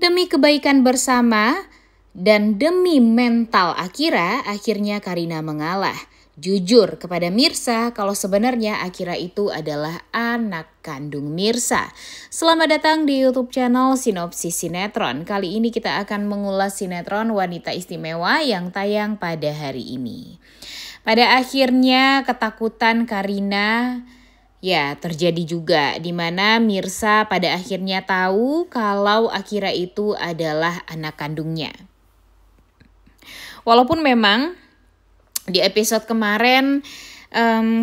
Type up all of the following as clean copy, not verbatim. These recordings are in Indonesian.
Demi kebaikan bersama dan demi mental Akira, akhirnya Karina mengalah. Jujur kepada Mirsa kalau sebenarnya Akira itu adalah anak kandung Mirsa. Selamat datang di YouTube channel Sinopsis Sinetron. Kali ini kita akan mengulas sinetron Wanita Istimewa yang tayang pada hari ini. Pada akhirnya ketakutan Karina terjadi juga, di mana Mirsa pada akhirnya tahu kalau Akira itu adalah anak kandungnya. Walaupun memang di episode kemarin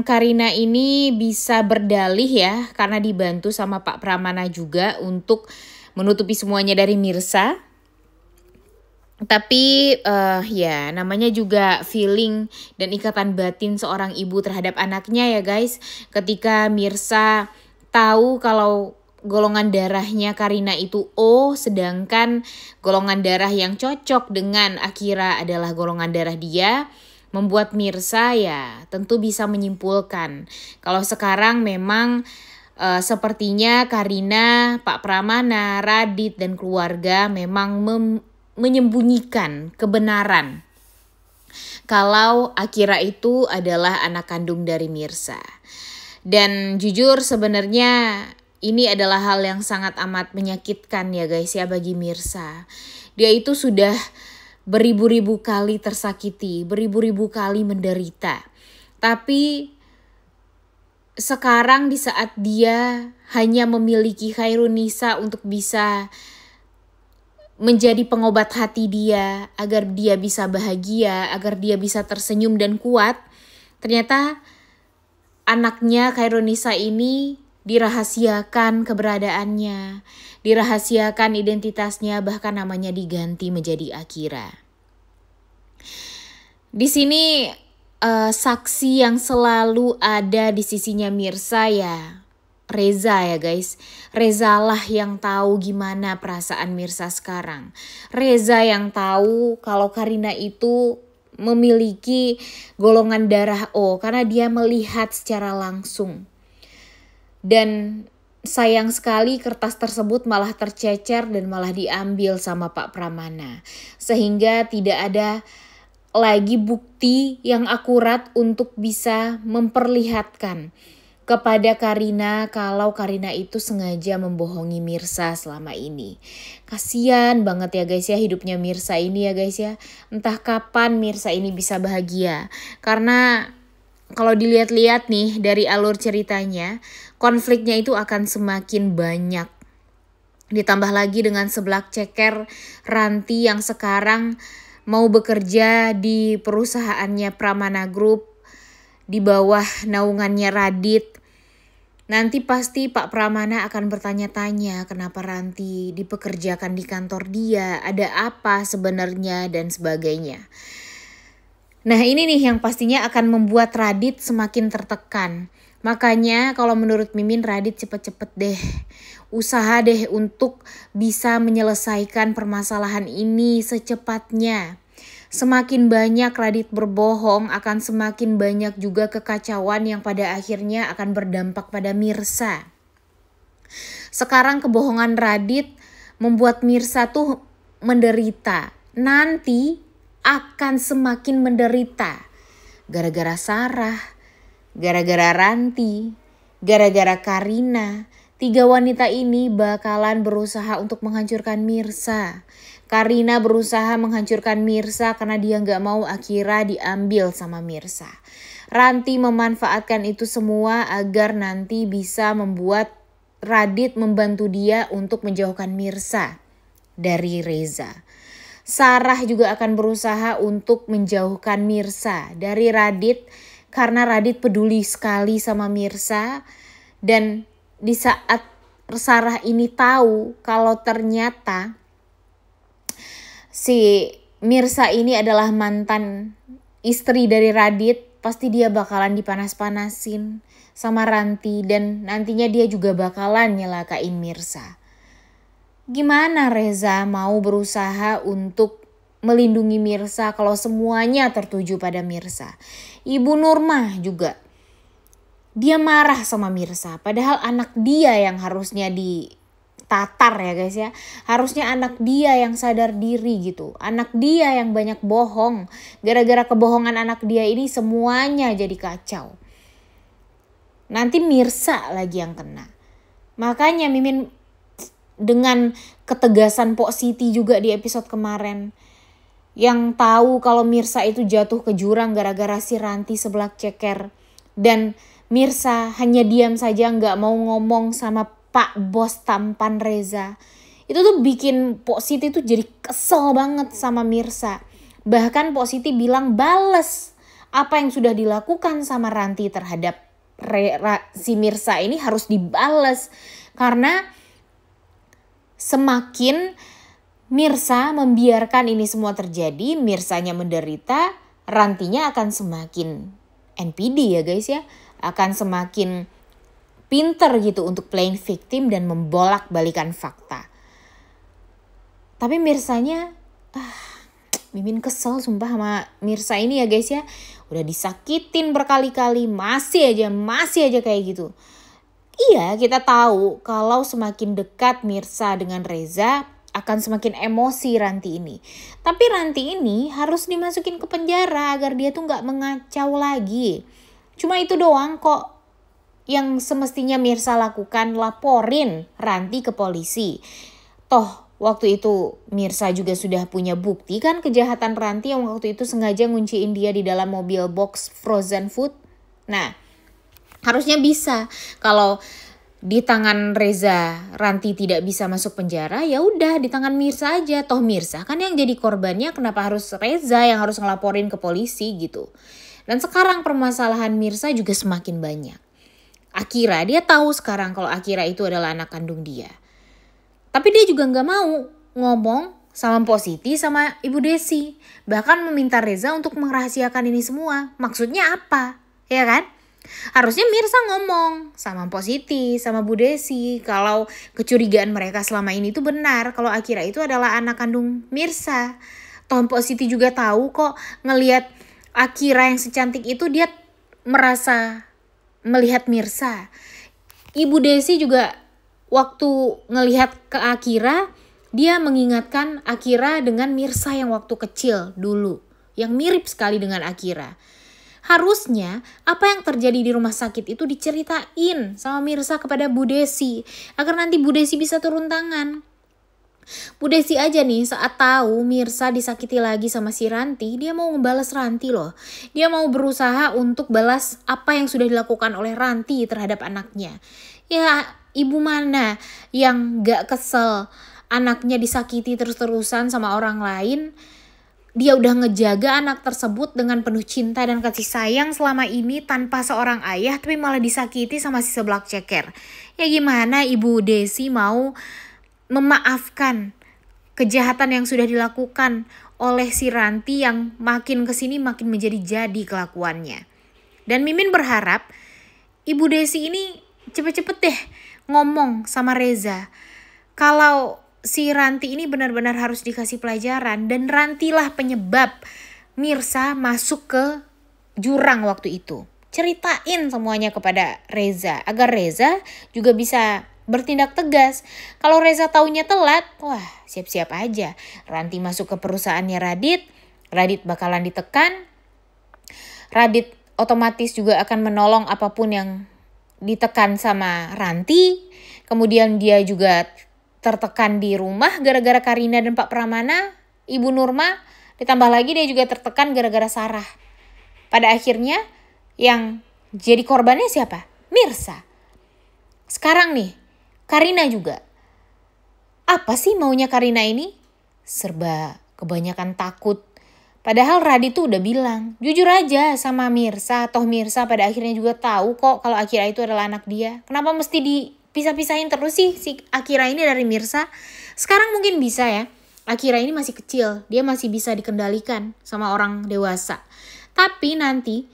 Karina ini bisa berdalih ya, karena dibantu sama Pak Pramana juga untuk menutupi semuanya dari Mirsa. Tapi namanya juga feeling dan ikatan batin seorang ibu terhadap anaknya ya guys. Ketika Mirsa tahu kalau golongan darahnya Karina itu O, sedangkan golongan darah yang cocok dengan Akira adalah golongan darah dia, membuat Mirsa ya tentu bisa menyimpulkan kalau sekarang memang sepertinya Karina, Pak Pramana, Radit dan keluarga memang menyembunyikan kebenaran kalau Akira itu adalah anak kandung dari Mirsa. Dan jujur sebenarnya ini adalah hal yang sangat amat menyakitkan ya guys ya bagi Mirsa. Dia itu sudah beribu-ribu kali tersakiti, beribu-ribu kali menderita. Tapi sekarang di saat dia hanya memiliki Khairunisa untuk bisa menjadi pengobat hati dia, agar dia bisa bahagia, agar dia bisa tersenyum dan kuat, ternyata anaknya Khairunisa ini dirahasiakan keberadaannya, dirahasiakan identitasnya, bahkan namanya diganti menjadi Akira. Di sini saksi yang selalu ada di sisinya Mirsa ya Reza ya guys. Reza lah yang tahu gimana perasaan Mirsa sekarang. Reza yang tahu kalau Karina itu memiliki golongan darah O karena dia melihat secara langsung. Dan sayang sekali kertas tersebut malah tercecer dan malah diambil sama Pak Pramana. Sehingga tidak ada lagi bukti yang akurat untuk bisa memperlihatkan kepada Karina kalau Karina itu sengaja membohongi Mirsa selama ini. Kasian banget ya guys ya hidupnya Mirsa ini ya guys ya. Entah kapan Mirsa ini bisa bahagia. Karena kalau dilihat-lihat nih dari alur ceritanya, konfliknya itu akan semakin banyak. Ditambah lagi dengan seblak ceker Ranti yang sekarang mau bekerja di perusahaannya Pramana Group di bawah naungannya Radit. Nanti pasti Pak Pramana akan bertanya-tanya kenapa Ranti dipekerjakan di kantor dia, ada apa sebenarnya dan sebagainya. Nah ini nih yang pastinya akan membuat Radit semakin tertekan. Makanya kalau menurut Mimin Radit cepet-cepet deh, usaha deh untuk bisa menyelesaikan permasalahan ini secepatnya. Semakin banyak Radit berbohong akan semakin banyak juga kekacauan yang pada akhirnya akan berdampak pada Mirsa. Sekarang kebohongan Radit membuat Mirsa tuh menderita. Nanti akan semakin menderita. Gara-gara Sarah, gara-gara Ranti, gara-gara Karina. 3 wanita ini bakalan berusaha untuk menghancurkan Mirsa. Karina berusaha menghancurkan Mirsa karena dia gak mau Akira diambil sama Mirsa. Ranti memanfaatkan itu semua agar nanti bisa membuat Radit membantu dia untuk menjauhkan Mirsa dari Reza. Sarah juga akan berusaha untuk menjauhkan Mirsa dari Radit karena Radit peduli sekali sama Mirsa. Dan di saat Sarah ini tahu kalau ternyata si Mirsa ini adalah mantan istri dari Radit, pasti dia bakalan dipanas-panasin sama Ranti dan nantinya dia juga bakalan nyelakain Mirsa. Gimana Reza mau berusaha untuk melindungi Mirsa kalau semuanya tertuju pada Mirsa? Ibu Nurmah juga. Dia marah sama Mirsa, padahal anak dia yang harusnya Tatar ya guys ya. Harusnya anak dia yang sadar diri gitu. Anak dia yang banyak bohong. Gara-gara kebohongan anak dia ini semuanya jadi kacau. Nanti Mirsa lagi yang kena. Makanya Mimin dengan ketegasan Pok Siti juga di episode kemarin. Yang tahu kalau Mirsa itu jatuh ke jurang gara-gara si Ranti seblak ceker. Dan Mirsa hanya diam saja gak mau ngomong sama Pak Bos tampan Reza. Itu tuh bikin Pok Siti tuh jadi kesel banget sama Mirsa. Bahkan Pok Siti bilang bales apa yang sudah dilakukan sama Ranti terhadap si Mirsa ini harus dibales. Karena semakin Mirsa membiarkan ini semua terjadi, Mirsanya menderita, Rantinya akan semakin NPD ya guys ya. Akan semakin pinter gitu untuk playing victim dan membolak-balikan fakta. Tapi Mirsanya, Mimin kesel sumpah sama Mirsa ini ya guys ya. Udah disakitin berkali-kali, masih aja kayak gitu. Iya, kita tahu kalau semakin dekat Mirsa dengan Reza akan semakin emosi Ranti ini. Tapi Ranti ini harus dimasukin ke penjara agar dia tuh gak mengacau lagi. Cuma itu doang kok yang semestinya Mirsa lakukan, laporin Ranti ke polisi. Toh waktu itu Mirsa juga sudah punya bukti kan kejahatan Ranti yang waktu itu sengaja ngunciin dia di dalam mobil box frozen food. Nah, harusnya bisa. Kalau di tangan Reza Ranti tidak bisa masuk penjara, ya udah di tangan Mirsa aja. Toh Mirsa kan yang jadi korbannya, kenapa harus Reza yang harus ngelaporin ke polisi gitu. Dan sekarang permasalahan Mirsa juga semakin banyak. Akira, dia tahu sekarang kalau Akira itu adalah anak kandung dia. Tapi dia juga gak mau ngomong sama Pok Siti sama Ibu Desi. Bahkan meminta Reza untuk merahasiakan ini semua. Maksudnya apa? Ya kan? Harusnya Mirsa ngomong sama Pok Siti sama Bu Desi kalau kecurigaan mereka selama ini itu benar. Kalau Akira itu adalah anak kandung Mirsa. Toh Pok Siti juga tahu kok ngelihat Akira yang secantik itu dia merasa melihat Mirsa. Ibu Desi juga waktu ngelihat ke Akira, dia mengingatkan Akira dengan Mirsa yang waktu kecil dulu, yang mirip sekali dengan Akira. Harusnya apa yang terjadi di rumah sakit itu diceritain sama Mirsa kepada Bu Desi, agar nanti Bu Desi bisa turun tangan. Bu Desi aja nih saat tahu Mirsa disakiti lagi sama si Ranti, dia mau ngebalas Ranti loh. Dia mau berusaha untuk balas apa yang sudah dilakukan oleh Ranti terhadap anaknya. Ya ibu mana yang gak kesel anaknya disakiti terus-terusan sama orang lain. Dia udah ngejaga anak tersebut dengan penuh cinta dan kasih sayang selama ini tanpa seorang ayah, tapi malah disakiti sama si seblak ceker. Ya gimana Ibu Desi mau memaafkan kejahatan yang sudah dilakukan oleh si Ranti yang makin kesini makin menjadi-jadi kelakuannya. Dan Mimin berharap Ibu Desi ini cepet-cepet deh ngomong sama Reza. Kalau si Ranti ini benar-benar harus dikasih pelajaran dan Rantilah penyebab Mirsa masuk ke jurang waktu itu. Ceritain semuanya kepada Reza agar Reza juga bisa bertindak tegas. Kalau Reza taunya telat, wah siap-siap aja. Ranti masuk ke perusahaannya Radit, Radit bakalan ditekan. Radit otomatis juga akan menolong apapun yang ditekan sama Ranti. Kemudian dia juga tertekan di rumah gara-gara Karina dan Pak Pramana, Ibu Nurma. Ditambah lagi dia juga tertekan gara-gara Sarah. Pada akhirnya yang jadi korbannya siapa? Mirsa. Sekarang nih, Karina juga. Apa sih maunya Karina ini? Serba kebanyakan takut. Padahal Radit tuh udah bilang, jujur aja sama Mirsa. Toh Mirsa pada akhirnya juga tahu kok kalau Akira itu adalah anak dia. Kenapa mesti dipisah-pisahin terus sih si Akira ini dari Mirsa? Sekarang mungkin bisa ya. Akira ini masih kecil, dia masih bisa dikendalikan sama orang dewasa. Tapi nanti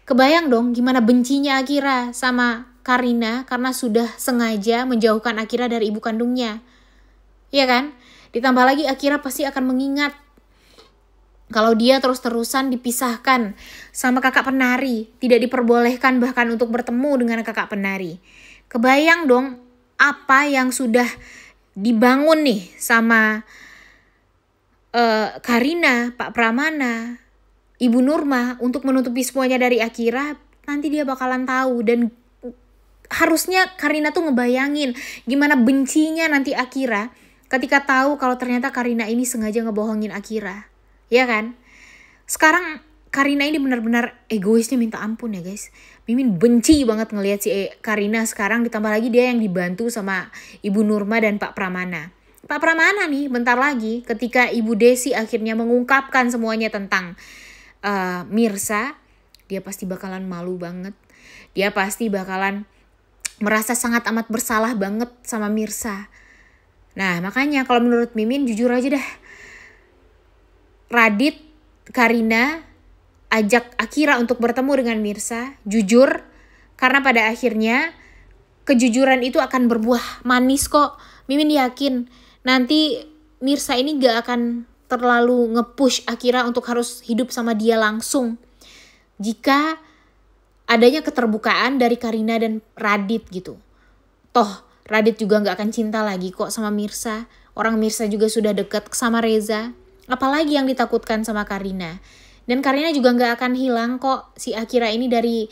kebayang dong gimana bencinya Akira sama Karina karena sudah sengaja menjauhkan Akira dari ibu kandungnya. Iya kan? Ditambah lagi Akira pasti akan mengingat kalau dia terus-terusan dipisahkan sama kakak penari. Tidak diperbolehkan bahkan untuk bertemu dengan kakak penari. Kebayang dong apa yang sudah dibangun nih sama Karina, Pak Pramana, Ibu Nurma untuk menutupi semuanya dari Akira, nanti dia bakalan tahu. Dan harusnya Karina tuh ngebayangin gimana bencinya nanti Akira ketika tahu kalau ternyata Karina ini sengaja ngebohongin Akira. Ya kan? Sekarang Karina ini benar-benar egoisnya minta ampun ya guys. Mimin benci banget ngelihat si Karina sekarang, ditambah lagi dia yang dibantu sama Ibu Nurma dan Pak Pramana. Pak Pramana nih bentar lagi ketika Ibu Desi akhirnya mengungkapkan semuanya tentang Mirsa, dia pasti bakalan malu banget. Dia pasti bakalan merasa sangat amat bersalah banget sama Mirsa. Nah makanya kalau menurut Mimin jujur aja dah, Radit, Karina ajak Akira untuk bertemu dengan Mirsa, jujur, karena pada akhirnya kejujuran itu akan berbuah manis kok. Mimin yakin nanti Mirsa ini gak akan terlalu nge-push Akira untuk harus hidup sama dia langsung. Jika adanya keterbukaan dari Karina dan Radit gitu. Toh Radit juga gak akan cinta lagi kok sama Mirsa. Orang Mirsa juga sudah dekat sama Reza. Apalagi yang ditakutkan sama Karina. Dan Karina juga gak akan hilang kok si Akira ini dari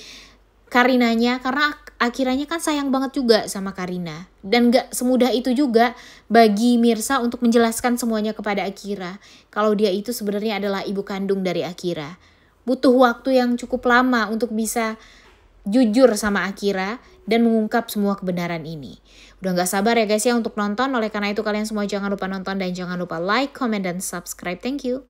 Karinanya. Karena Akiranya kan sayang banget juga sama Karina. Dan gak semudah itu juga bagi Mirsa untuk menjelaskan semuanya kepada Akira. Kalau dia itu sebenarnya adalah ibu kandung dari Akira. Butuh waktu yang cukup lama untuk bisa jujur sama Akira dan mengungkap semua kebenaran ini. Udah gak sabar ya guys ya untuk nonton. Oleh karena itu kalian semua jangan lupa nonton dan jangan lupa like, comment, dan subscribe. Thank you.